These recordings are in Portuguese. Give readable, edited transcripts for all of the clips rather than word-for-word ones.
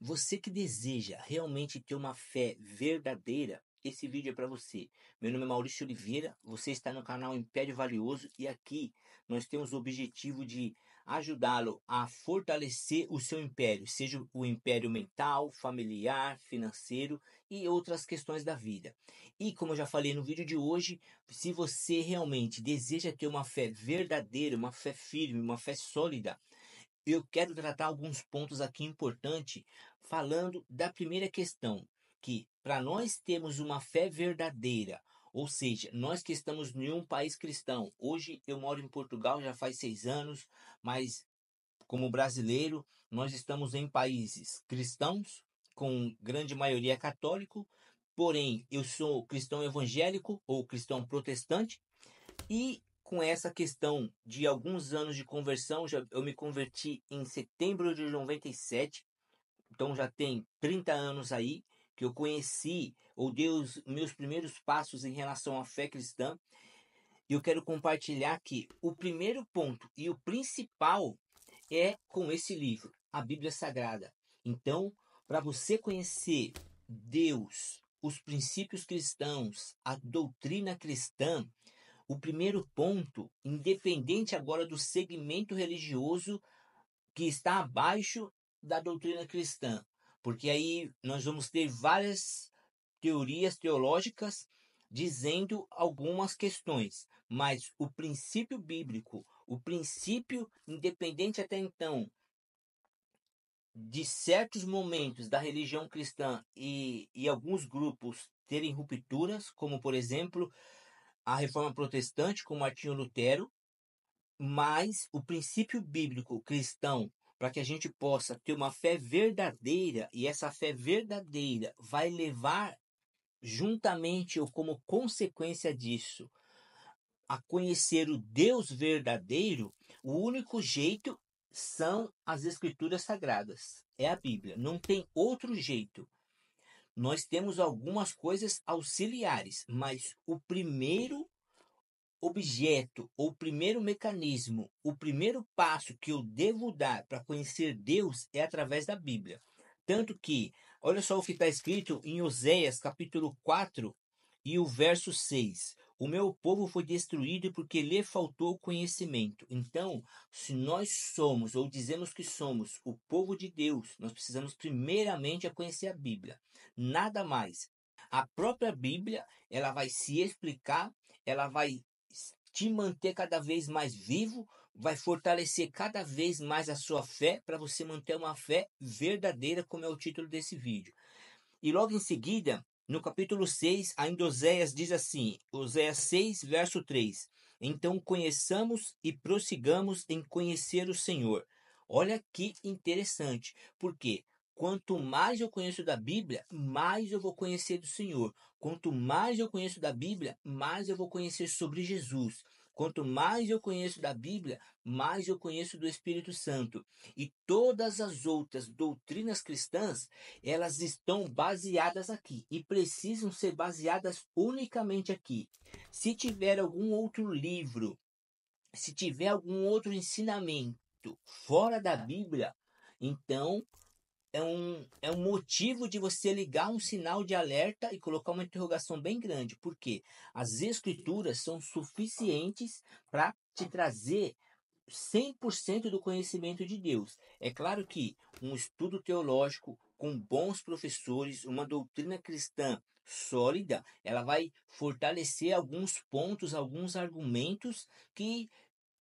Você que deseja realmente ter uma fé verdadeira, esse vídeo é para você. Meu nome é Maurício Oliveira, você está no canal Império Valioso e aqui nós temos o objetivo de ajudá-lo a fortalecer o seu império, seja o império mental, familiar, financeiro e outras questões da vida. E como eu já falei no vídeo de hoje, se você realmente deseja ter uma fé verdadeira, uma fé firme, uma fé sólida, eu quero tratar alguns pontos aqui importantes, falando da primeira questão, que para nós termos uma fé verdadeira, ou seja, nós que estamos em um país cristão, hoje eu moro em Portugal já faz 6 anos, mas como brasileiro, nós estamos em países cristãos, com grande maioria católico, porém eu sou cristão evangélico ou cristão protestante, e com essa questão de alguns anos de conversão, eu me converti em setembro de 97, então já tem 30 anos aí que eu conheci ou dei os meus primeiros passos em relação à fé cristã. E eu quero compartilhar que o primeiro ponto e o principal é com esse livro, a Bíblia Sagrada. Então, para você conhecer Deus, os princípios cristãos, a doutrina cristã, o primeiro ponto, independente agora do segmento religioso que está abaixo da doutrina cristã, porque aí nós vamos ter várias teorias teológicas dizendo algumas questões, mas o princípio bíblico, o princípio independente até então de certos momentos da religião cristã e alguns grupos terem rupturas, como por exemplo a reforma protestante com Martinho Lutero, mas o princípio bíblico cristão, para que a gente possa ter uma fé verdadeira, e essa fé verdadeira vai levar juntamente ou como consequência disso a conhecer o Deus verdadeiro, o único jeito são as escrituras sagradas, é a Bíblia, não tem outro jeito. Nós temos algumas coisas auxiliares, mas o primeiro objeto, ou primeiro mecanismo, o primeiro passo que eu devo dar para conhecer Deus é através da Bíblia. Tanto que, olha só o que está escrito em Oséias, capítulo 4 e o verso 6. O meu povo foi destruído porque lhe faltou conhecimento. Então, se nós somos, ou dizemos que somos, o povo de Deus, nós precisamos primeiramente a conhecer a Bíblia. Nada mais. A própria Bíblia, ela vai se explicar, ela vai te manter cada vez mais vivo, vai fortalecer cada vez mais a sua fé para você manter uma fé verdadeira, como é o título desse vídeo. E logo em seguida, no capítulo 6, ainda Oséias diz assim, Oséias 6, verso 3: Então conheçamos e prossigamos em conhecer o Senhor. Olha que interessante, porque quanto mais eu conheço da Bíblia, mais eu vou conhecer do Senhor. Quanto mais eu conheço da Bíblia, mais eu vou conhecer sobre Jesus. Quanto mais eu conheço da Bíblia, mais eu conheço do Espírito Santo. E todas as outras doutrinas cristãs, elas estão baseadas aqui e precisam ser baseadas unicamente aqui. Se tiver algum outro livro, se tiver algum outro ensinamento fora da Bíblia, então é um motivo de você ligar um sinal de alerta e colocar uma interrogação bem grande, porque as escrituras são suficientes para te trazer 100% do conhecimento de Deus. É claro que um estudo teológico com bons professores, uma doutrina cristã sólida, ela vai fortalecer alguns pontos, alguns argumentos que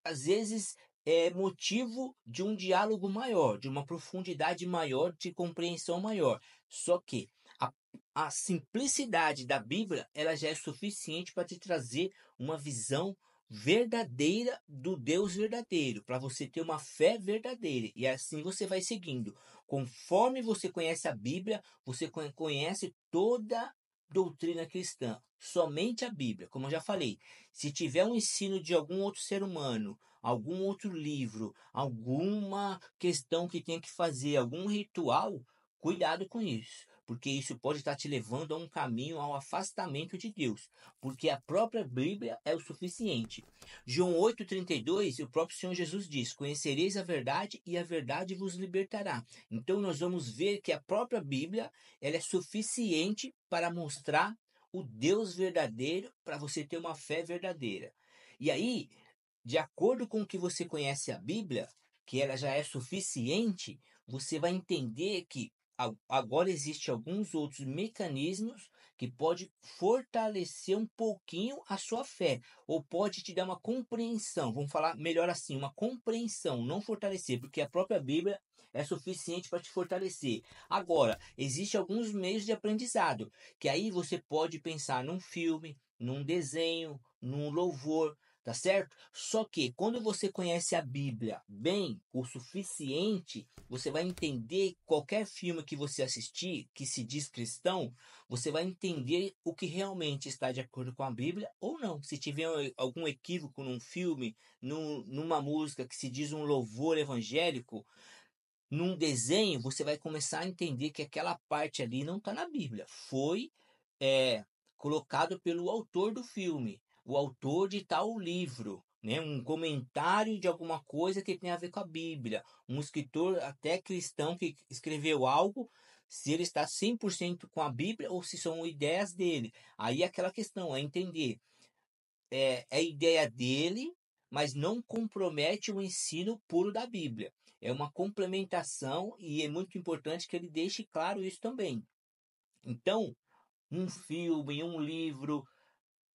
às vezes é motivo de um diálogo maior, de uma profundidade maior, de compreensão maior. Só que a, a simplicidade da Bíblia, ela já é suficiente para te trazer uma visão verdadeira do Deus verdadeiro, para você ter uma fé verdadeira. E assim você vai seguindo. Conforme você conhece a Bíblia, você conhece toda doutrina cristã. Somente a Bíblia, como eu já falei. Se tiver um ensino de algum outro ser humano, algum outro livro, alguma questão que tenha que fazer, algum ritual, cuidado com isso. porque isso pode estar te levando a um caminho ao afastamento de Deus, porque a própria Bíblia é o suficiente. João 8,32, o próprio Senhor Jesus diz: conhecereis a verdade e a verdade vos libertará. Então nós vamos ver que a própria Bíblia, ela é suficiente para mostrar o Deus verdadeiro, para você ter uma fé verdadeira. E aí, de acordo com o que você conhece a Bíblia, que ela já é suficiente, você vai entender que agora existem alguns outros mecanismos que pode fortalecer um pouquinho a sua fé, ou pode te dar uma compreensão, vamos falar melhor assim, uma compreensão, não fortalecer, porque a própria Bíblia é suficiente para te fortalecer. Agora, existem alguns meios de aprendizado, que aí você pode pensar num filme, num desenho, num louvor, tá certo? Só que quando você conhece a Bíblia bem o suficiente, você vai entender qualquer filme que você assistir que se diz cristão, você vai entender o que realmente está de acordo com a Bíblia ou não. Se tiver algum equívoco num filme, numa música que se diz um louvor evangélico, num desenho, você vai começar a entender que aquela parte ali não está na Bíblia. Foi é, colocado pelo autor do filme, o autor de tal livro, né? Um comentário de alguma coisa que tem a ver com a Bíblia. Um escritor até cristão que escreveu algo, se ele está 100% com a Bíblia ou se são ideias dele. Aí é aquela questão, é entender é a ideia dele, mas não compromete o ensino puro da Bíblia. É uma complementação e é muito importante que ele deixe claro isso também. Então, um filme, um livro,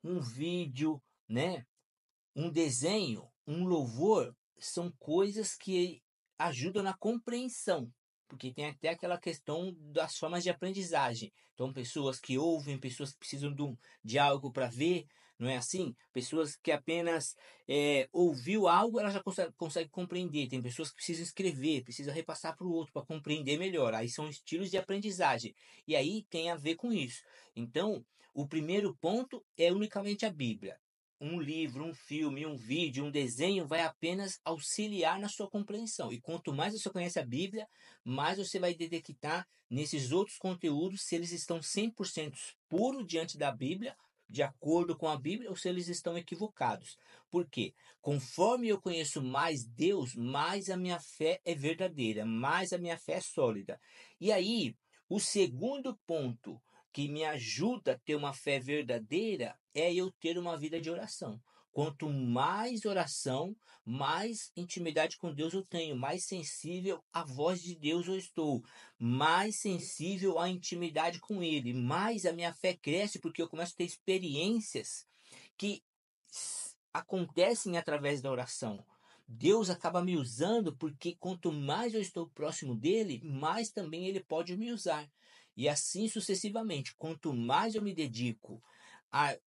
um vídeo, né? Um desenho, um louvor, são coisas que ajudam na compreensão, porque tem até aquela questão das formas de aprendizagem. Então, pessoas que ouvem, pessoas que precisam de algo para ver, não é assim? Pessoas que apenas ouviu algo, ela já consegue compreender. Tem pessoas que precisam escrever, precisam repassar para o outro para compreender melhor. Aí são estilos de aprendizagem. E aí tem a ver com isso. Então, o primeiro ponto é unicamente a Bíblia. Um livro, um filme, um vídeo, um desenho vai apenas auxiliar na sua compreensão. E quanto mais você conhece a Bíblia, mais você vai detectar nesses outros conteúdos se eles estão 100% puros diante da Bíblia, de acordo com a Bíblia, ou se eles estão equivocados. Por quê? Conforme eu conheço mais Deus, mais a minha fé é verdadeira, mais a minha fé é sólida. E aí, o segundo ponto que me ajuda a ter uma fé verdadeira é eu ter uma vida de oração. Quanto mais oração, mais intimidade com Deus eu tenho, mais sensível à voz de Deus eu estou, mais sensível à intimidade com Ele, mais a minha fé cresce porque eu começo a ter experiências que acontecem através da oração. Deus acaba me usando porque quanto mais eu estou próximo dele, mais também ele pode me usar. E assim sucessivamente. Quanto mais eu me dedico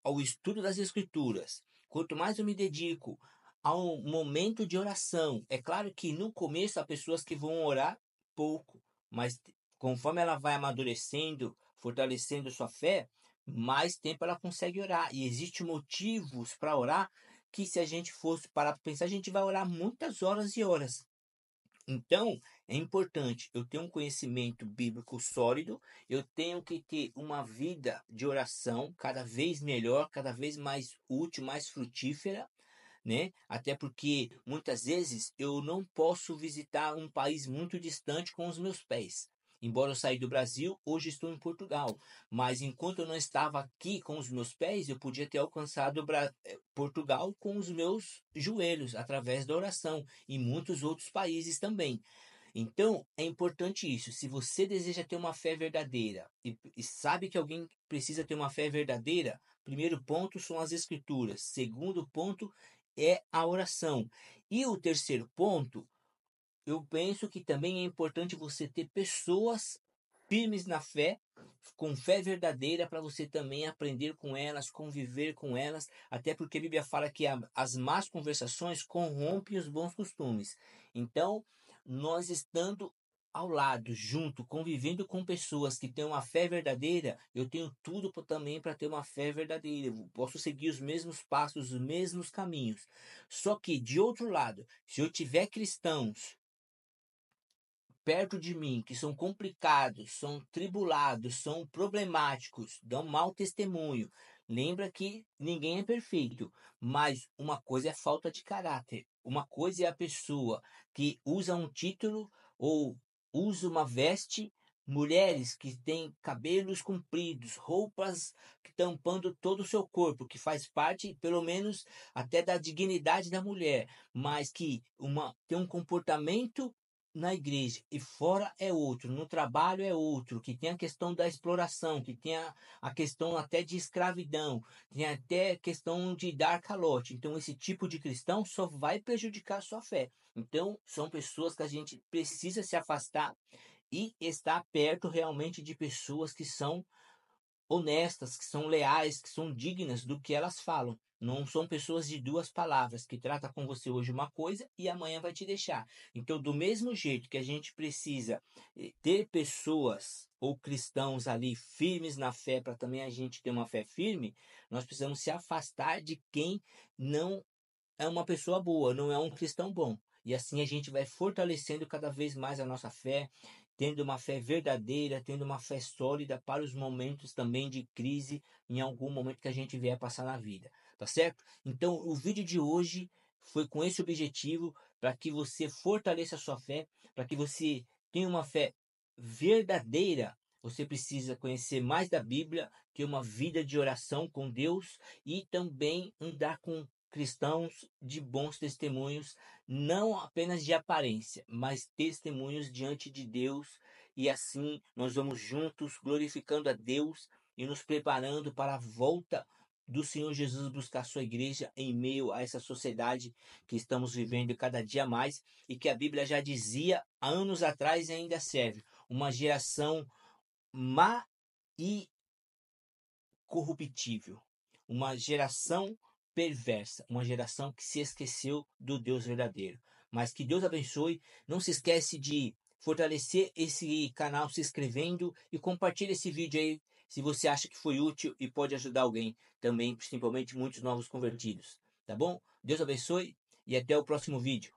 ao estudo das Escrituras, quanto mais eu me dedico ao momento de oração. É claro que no começo há pessoas que vão orar pouco, mas conforme ela vai amadurecendo, fortalecendo sua fé, mais tempo ela consegue orar. E existem motivos para orar que se a gente fosse parar para pensar, a gente vai orar muitas horas e horas. Então, é importante eu ter um conhecimento bíblico sólido, eu tenho que ter uma vida de oração cada vez melhor, cada vez mais útil, mais frutífera, né? Até porque muitas vezes eu não posso visitar um país muito distante com os meus pés. Embora eu saí do Brasil, hoje estou em Portugal. Mas enquanto eu não estava aqui com os meus pés, eu podia ter alcançado Portugal com os meus joelhos, através da oração, e muitos outros países também. Então, é importante isso. Se você deseja ter uma fé verdadeira e sabe que alguém precisa ter uma fé verdadeira, primeiro ponto são as escrituras. Segundo ponto é a oração. E o terceiro ponto, eu penso que também é importante você ter pessoas firmes na fé, com fé verdadeira, para você também aprender com elas, conviver com elas, até porque a Bíblia fala que as más conversações corrompem os bons costumes. Então, nós estando ao lado, junto, convivendo com pessoas que têm uma fé verdadeira, eu tenho tudo também para ter uma fé verdadeira. Eu posso seguir os mesmos passos, os mesmos caminhos. Só que, de outro lado, se eu tiver cristãos perto de mim, que são complicados, são tribulados, são problemáticos, dão mau testemunho, lembra que ninguém é perfeito, mas uma coisa é falta de caráter, uma coisa é a pessoa que usa um título ou usa uma veste. Mulheres que têm cabelos compridos, roupas tampando todo o seu corpo, que faz parte, pelo menos, até da dignidade da mulher, mas que tem um comportamento na igreja e fora é outro, no trabalho é outro, que tem a questão da exploração, que tem a questão até de escravidão, tem até a questão de dar calote. Então, esse tipo de cristão só vai prejudicar a sua fé. Então, são pessoas que a gente precisa se afastar e estar perto realmente de pessoas que são honestas, que são leais, que são dignas do que elas falam. Não são pessoas de duas palavras, que trata com você hoje uma coisa e amanhã vai te deixar. Então, do mesmo jeito que a gente precisa ter pessoas ou cristãos ali firmes na fé, para também a gente ter uma fé firme, nós precisamos se afastar de quem não é uma pessoa boa, não é um cristão bom. E assim a gente vai fortalecendo cada vez mais a nossa fé, tendo uma fé verdadeira, tendo uma fé sólida para os momentos também de crise, em algum momento que a gente vier passar na vida, tá certo? Então, o vídeo de hoje foi com esse objetivo, para que você fortaleça a sua fé, para que você tenha uma fé verdadeira. Você precisa conhecer mais da Bíblia, ter uma vida de oração com Deus e também andar com cristãos de bons testemunhos, não apenas de aparência, mas testemunhos diante de Deus, e assim nós vamos juntos glorificando a Deus e nos preparando para a volta do Senhor Jesus buscar sua igreja em meio a essa sociedade que estamos vivendo cada dia mais e que a Bíblia já dizia há anos atrás e ainda serve, uma geração má e corruptível, uma geração perversa, uma geração que se esqueceu do Deus verdadeiro. Mas que Deus abençoe. Não se esquece de fortalecer esse canal se inscrevendo e compartilhe esse vídeo aí se você acha que foi útil e pode ajudar alguém também, principalmente muitos novos convertidos. Tá bom? Deus abençoe e até o próximo vídeo.